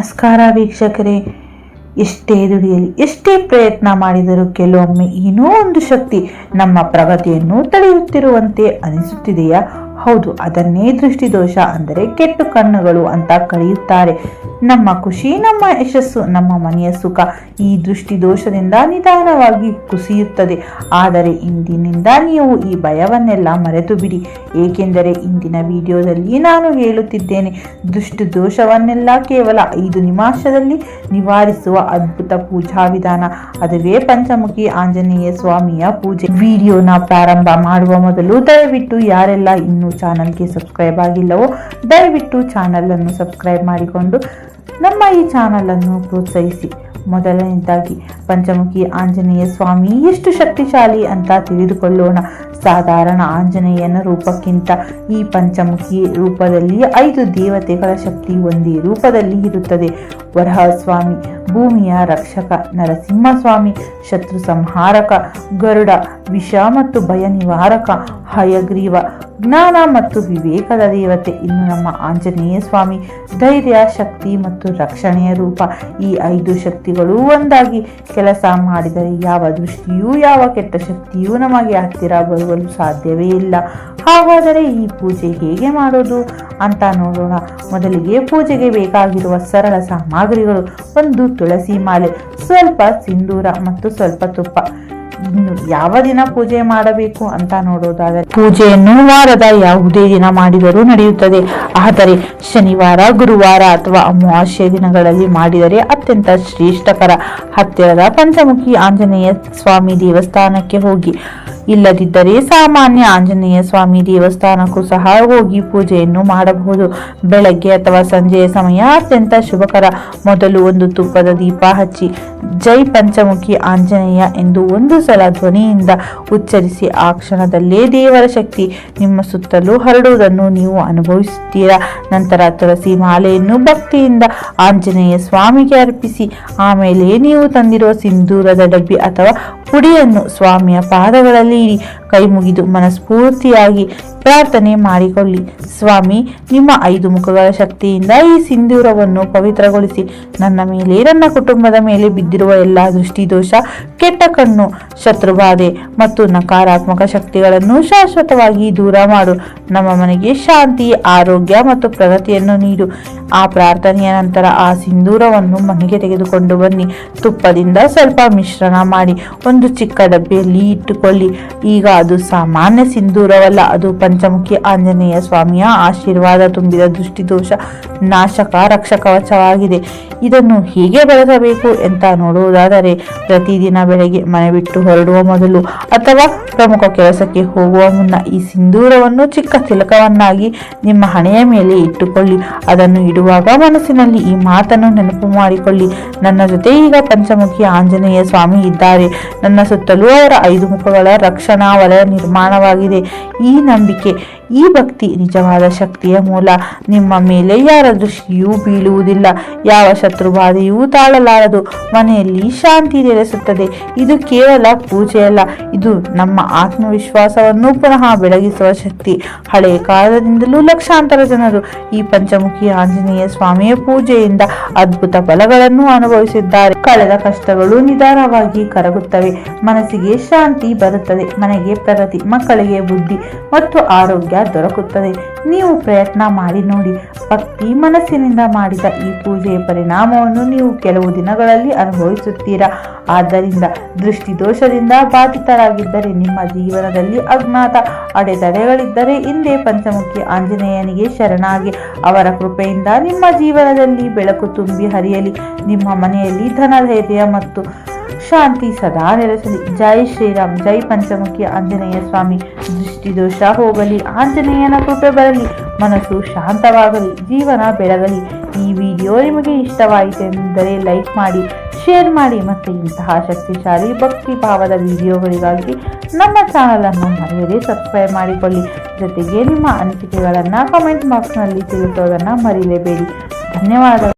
ನಮಸ್ಕಾರ ವೀಕ್ಷಕರೇ. ಎಷ್ಟೇ ದುಡಿಯಲಿ, ಎಷ್ಟೇ ಪ್ರಯತ್ನ ಮಾಡಿದರೂ ಕೆಲವೊಮ್ಮೆ ಏನೋ ಒಂದು ಶಕ್ತಿ ನಮ್ಮ ಪ್ರಗತಿಯನ್ನು ತಡೆಯುತ್ತಿರುವಂತೆ ಅನಿಸುತ್ತಿದೆಯಾ? ಹೌದು, ಅದನ್ನೇ ದೃಷ್ಟಿದೋಷ ಅಂದರೆ ಕೆಟ್ಟ ಕಣ್ಣುಗಳು ಅಂತ ಕರೆಯುತ್ತಾರೆ. ನಮ್ಮ ಖುಷಿ, ನಮ್ಮ ಯಶಸ್ಸು, ನಮ್ಮ ಮನೆಯ ಸುಖ ಈ ದೃಷ್ಟಿದೋಷದಿಂದ ನಿಧಾನವಾಗಿ ಕುಸಿಯುತ್ತದೆ. ಆದರೆ ಇಂದಿನಿಂದ ನೀವು ಈ ಭಯವನ್ನೆಲ್ಲ ಮರೆತು ಬಿಡಿ, ಏಕೆಂದರೆ ಇಂದಿನ ವಿಡಿಯೋದಲ್ಲಿ ನಾನು ಹೇಳುತ್ತಿದ್ದೇನೆ ದೃಷ್ಟಿದೋಷವನ್ನೆಲ್ಲ ಕೇವಲ 5 ನಿಮಿಷದಲ್ಲಿ ನಿವಾರಿಸುವ ಅದ್ಭುತ ಪೂಜಾ ವಿಧಾನ. ಅದುವೇ ಪಂಚಮುಖಿ ಆಂಜನೇಯ ಸ್ವಾಮಿಯ ಪೂಜೆ. ವಿಡಿಯೋನ ಪ್ರಾರಂಭ ಮಾಡುವ ಮೊದಲು ದಯವಿಟ್ಟು ಯಾರೆಲ್ಲ ಇನ್ನೂ ಚಾನಲ್ಗೆ ಸಬ್ಸ್ಕ್ರೈಬ್ ಆಗಿಲ್ಲವೋ ದಯವಿಟ್ಟು ಚಾನಲ್ ಅನ್ನು ಸಬ್ಸ್ಕ್ರೈಬ್ ಮಾಡಿಕೊಂಡು ನಮ್ಮ ಈ ಚಾನಲ್ ಅನ್ನು ಪ್ರೋತ್ಸಾಹಿಸಿ. ಮೊದಲನೇದಾಗಿ ಪಂಚಮುಖಿ ಆಂಜನೇಯ ಸ್ವಾಮಿ ಎಷ್ಟು ಶಕ್ತಿಶಾಲಿ ಅಂತ ತಿಳಿದುಕೊಳ್ಳೋಣ. ಸಾಧಾರಣ ಆಂಜನೇಯನ ರೂಪಕ್ಕಿಂತ ಈ ಪಂಚಮುಖಿ ರೂಪದಲ್ಲಿ 5 ದೇವತೆಗಳ ಶಕ್ತಿ ಒಂದೇ ರೂಪದಲ್ಲಿ ಇರುತ್ತದೆ. ವರಹ ಸ್ವಾಮಿ ಭೂಮಿಯ ರಕ್ಷಕ, ನರಸಿಂಹಸ್ವಾಮಿ ಶತ್ರು ಸಂಹಾರಕ, ಗರುಡ ವಿಷ ಮತ್ತು ಭಯ ನಿವಾರಕ, ಹಯಗ್ರೀವ ಜ್ಞಾನ ಮತ್ತು ವಿವೇಕದ ದೇವತೆ. ಇನ್ನು ನಮ್ಮ ಆಂಜನೇಯ ಸ್ವಾಮಿ ಧೈರ್ಯ, ಶಕ್ತಿ ಮತ್ತು ರಕ್ಷಣೆಯ ರೂಪ. ಈ 5 ಶಕ್ತಿಗಳು ಒಂದಾಗಿ ಕೆಲಸ ಮಾಡಿದರೆ ಯಾವ ದೃಷ್ಟಿಯೂ ಯಾವ ಕೆಟ್ಟ ಶಕ್ತಿಯೂ ನಮಗೆ ಹತ್ತಿರ ಬರುವಲು ಸಾಧ್ಯವೇ ಇಲ್ಲ. ಹಾಗಾದರೆ ಈ ಪೂಜೆ ಹೇಗೆ ಮಾಡೋದು ಅಂತ ನೋಡೋಣ. ಮೊದಲಿಗೆ ಪೂಜೆಗೆ ಬೇಕಾಗಿರುವ ಸರಳ ಸಾಮಗ್ರಿಗಳು: 1 ತುಳಸಿ ಮಾಲೆ, ಸ್ವಲ್ಪ ಸಿಂಧೂರ ಮತ್ತು ಸ್ವಲ್ಪ ತುಪ್ಪ. ಇನ್ನು ಯಾವ ದಿನ ಪೂಜೆ ಮಾಡಬೇಕು ಅಂತ ನೋಡೋದಾದರೆ ಪೂಜೆಯನ್ನು ವಾರದ ಯಾವುದೇ ದಿನ ಮಾಡಿದರೂ ನಡೆಯುತ್ತದೆ. ಆದರೆ ಶನಿವಾರ, ಗುರುವಾರ ಅಥವಾ ಅಮಾವಾಸ್ಯೆ ದಿನಗಳಲ್ಲಿ ಮಾಡಿದರೆ ಅತ್ಯಂತ ಶ್ರೇಷ್ಠಕರ. ಹತ್ತಿರದ ಪಂಚಮುಖಿ ಆಂಜನೇಯ ಸ್ವಾಮಿ ದೇವಸ್ಥಾನಕ್ಕೆ ಹೋಗಿ, ಇಲ್ಲದಿದ್ದರೆ ಸಾಮಾನ್ಯ ಆಂಜನೇಯ ಸ್ವಾಮಿ ದೇವಸ್ಥಾನಕ್ಕೂ ಸಹ ಹೋಗಿ ಪೂಜೆಯನ್ನು ಮಾಡಬಹುದು. ಬೆಳಗ್ಗೆ ಅಥವಾ ಸಂಜೆಯ ಸಮಯ ಅತ್ಯಂತ ಶುಭಕರ. ಮೊದಲು 1 ತುಪ್ಪದ ದೀಪ ಹಚ್ಚಿ ಜೈ ಪಂಚಮುಖಿ ಆಂಜನೇಯ ಎಂದು 1 ಸಲ ಧ್ವನಿಯಿಂದ ಉಚ್ಚರಿಸಿ ಆ ಕ್ಷಣದಲ್ಲೇ ದೇವರ ಶಕ್ತಿ ನಿಮ್ಮ ಸುತ್ತಲೂ ಹರಡುವುದನ್ನು ನೀವು ಅನುಭವಿಸುತ್ತೀರಾ. ನಂತರ ತುಳಸಿ ಮಾಲೆಯನ್ನು ಭಕ್ತಿಯಿಂದ ಆಂಜನೇಯ ಸ್ವಾಮಿಗೆ ಅರ್ಪಿಸಿ ಆಮೇಲೆ ನೀವು ತಂದಿರುವ ಸಿಂಧೂರದ ಡಬ್ಬಿ ಅಥವಾ ಪುಡಿಯನ್ನು ಸ್ವಾಮಿಯ ಪಾದಗಳಲ್ಲಿ ಇಡಿ. ಕೈ ಮುಗಿದು ಮನಸ್ಫೂರ್ತಿಯಾಗಿ ಪ್ರಾರ್ಥನೆ ಮಾಡಿಕೊಳ್ಳಿ. ಸ್ವಾಮಿ, ನಿಮ್ಮ 5 ಮುಖಗಳ ಶಕ್ತಿಯಿಂದ ಈ ಸಿಂಧೂರವನ್ನು ಪವಿತ್ರಗೊಳಿಸಿ ನನ್ನ ಮೇಲೆ, ನನ್ನ ಕುಟುಂಬದ ಮೇಲೆ ಬಿದ್ದಿರುವ ಎಲ್ಲಾ ದೃಷ್ಟಿದೋಷ, ಕೆಟ್ಟ ಕಣ್ಣು, ಶತ್ರುಬಾಧೆ ಮತ್ತು ನಕಾರಾತ್ಮಕ ಶಕ್ತಿಗಳನ್ನು ಶಾಶ್ವತವಾಗಿ ದೂರ ಮಾಡು. ನಮ್ಮ ಮನೆಗೆ ಶಾಂತಿ, ಆರೋಗ್ಯ ಮತ್ತು ಪ್ರಗತಿಯನ್ನು ನೀಡು. ಆ ಪ್ರಾರ್ಥನೆಯ ನಂತರ ಆ ಸಿಂಧೂರವನ್ನು ಮನೆಗೆ ತೆಗೆದುಕೊಂಡು ಬನ್ನಿ. ತುಪ್ಪದಿಂದ ಸ್ವಲ್ಪ ಮಿಶ್ರಣ ಮಾಡಿ 1 ಚಿಕ್ಕ ಡಬ್ಬಿಯಲ್ಲಿ ಇಟ್ಟುಕೊಳ್ಳಿ. ಈಗ ಅದು ಸಾಮಾನ್ಯ ಸಿಂಧೂರವಲ್ಲ, ಅದು ಪಂಚಮುಖಿ ಆಂಜನೇಯ ಸ್ವಾಮಿಯ ಆಶೀರ್ವಾದ ತುಂಬಿದ ದೃಷ್ಟಿದೋಷ ನಾಶಕ ರಕ್ಷಕವಚವಾಗಿದೆ. ಇದನ್ನು ಹೇಗೆ ಬಳಸಬೇಕು ಅಂತ ನೋಡುವುದಾದರೆ ಪ್ರತಿದಿನ ಬೆಳಗ್ಗೆ ಮನೆ ಬಿಟ್ಟು ಹೊರಡುವ ಮೊದಲು ಅಥವಾ ಪ್ರಮುಖ ಕೆಲಸಕ್ಕೆ ಹೋಗುವ ಮುನ್ನ ಈ ಸಿಂಧೂರವನ್ನು ಚಿಕ್ಕ ತಿಲಕವನ್ನಾಗಿ ನಿಮ್ಮ ಹಣೆಯ ಮೇಲೆ ಇಟ್ಟುಕೊಳ್ಳಿ. ಅದನ್ನು ಇಡುವಾಗ ಮನಸ್ಸಿನಲ್ಲಿ ಈ ಮಾತನ್ನು ನೆನಪು ಮಾಡಿಕೊಳ್ಳಿ: ನನ್ನ ಜೊತೆ ಈಗ ಪಂಚಮುಖಿ ಆಂಜನೇಯ ಸ್ವಾಮಿ ಇದ್ದಾರೆ. ನನ್ನ ಸುತ್ತಲೂ ಅವರ 5 ಮುಖಗಳ ರಕ್ಷಣಾ ವಲಯ ನಿರ್ಮಾಣವಾಗಿದೆ. ಈ ನಂಬಿಕೆ, ಈ ಭಕ್ತಿ ನಿಜವಾದ ಶಕ್ತಿಯ ಮೂಲ. ನಿಮ್ಮ ಮೇಲೆ ಯಾರ ದೃಷ್ಟಿಯೂ ಬೀಳುವುದಿಲ್ಲ, ಯಾವ ಶತ್ರುಬಾಧೆಯೂ ತಾಳಲಾರದು. ಮನೆಯಲ್ಲಿ ಶಾಂತಿ ನೆಲೆಸುತ್ತದೆ. ಇದು ಕೇವಲ ಪೂಜೆಯಲ್ಲ, ಇದು ನಮ್ಮ ಆತ್ಮವಿಶ್ವಾಸವನ್ನು ಪುನಃ ಬೆಳಗಿಸುವ ಶಕ್ತಿ. ಹಳೆಯ ಕಾಲದಿಂದಲೂ ಲಕ್ಷಾಂತರ ಜನರು ಈ ಪಂಚಮುಖಿ ಆಂಜನೇಯ ಸ್ವಾಮಿಯ ಪೂಜೆಯಿಂದ ಅದ್ಭುತ ಫಲಗಳನ್ನು ಅನುಭವಿಸಿದ್ದಾರೆ. ಕಳೆದ ಕಷ್ಟಗಳು ನಿಧಾನವಾಗಿ ಕರಗುತ್ತವೆ, ಮನಸ್ಸಿಗೆ ಶಾಂತಿ ಬರುತ್ತದೆ, ಮನೆಗೆ ಪ್ರಗತಿ, ಮಕ್ಕಳಿಗೆ ಬುದ್ಧಿ ಮತ್ತು ಆರೋಗ್ಯ ದೊರಕುತ್ತದೆ. ನೀವು ಪ್ರಯತ್ನ ಮಾಡಿ ನೋಡಿ. ಭಕ್ತಿ ಮನಸ್ಸಿನಿಂದ ಮಾಡಿದ ಈ ಪೂಜೆಯ ಪರಿಣಾಮವನ್ನು ನೀವು ಕೆಲವು ದಿನಗಳಲ್ಲಿ ಅನುಭವಿಸುತ್ತೀರಾ. ಆದ್ದರಿಂದ ದೃಷ್ಟಿದೋಷದಿಂದ ಬಾಧಿತರಾಗಿದ್ದರೆ, ನಿಮ್ಮ ಜೀವನದಲ್ಲಿ ಅಜ್ಞಾತ ಅಡೆತಡೆಗಳಿದ್ದರೆ ಹಿಂದೆ ಪಂಚಮುಖಿ ಆಂಜನೇಯನಿಗೆ ಶರಣಾಗಿ ಅವರ ಕೃಪೆಯಿಂದ ನಿಮ್ಮ ಜೀವನದಲ್ಲಿ ಬೆಳಕು ತುಂಬಿ ಹರಿಯಲಿ. ನಿಮ್ಮ ಮನೆಯಲ್ಲಿ ಧನ, ಧೈರ್ಯ ಮತ್ತು ಶಾಂತಿ ಸದಾ ನೆಲೆಸಲಿ. ಜೈ ಶ್ರೀರಾಮ್. ಜೈ ಪಂಚಮುಖಿ ಆಂಜನೇಯ ಸ್ವಾಮಿ. ದೃಷ್ಟಿದೋಷ ಹೋಗಲಿ, ಆಂಜನೇಯನ ಕೃಪೆ ಬರಲಿ, ಮನಸ್ಸು ಶಾಂತವಾಗಲಿ, ಜೀವನ ಬೆಳಗಲಿ. ಈ ವಿಡಿಯೋ ನಿಮಗೆ ಇಷ್ಟವಾಯಿತೆಂದರೆ ಲೈಕ್ ಮಾಡಿ, ಶೇರ್ ಮಾಡಿ ಮತ್ತು ಇಂತಹ ಶಕ್ತಿಶಾಲಿ ಭಕ್ತಿ ಭಾವದ ವಿಡಿಯೋಗಳಿಗಾಗಿ ನಮ್ಮ ಚಾನಲ್ ಅನ್ನು ಮರೆಯದೆ ಸಬ್ಸ್ಕ್ರೈಬ್ ಮಾಡಿಕೊಳ್ಳಿ. ಜೊತೆಗೆ ನಿಮ್ಮ ಅನಿಸಿಕೆಗಳನ್ನು ಕಮೆಂಟ್ ಬಾಕ್ಸ್ನಲ್ಲಿ ತಿಳಿಸೋದನ್ನು ಮರೆಯಲೇಬೇಡಿ. ಧನ್ಯವಾದಗಳು.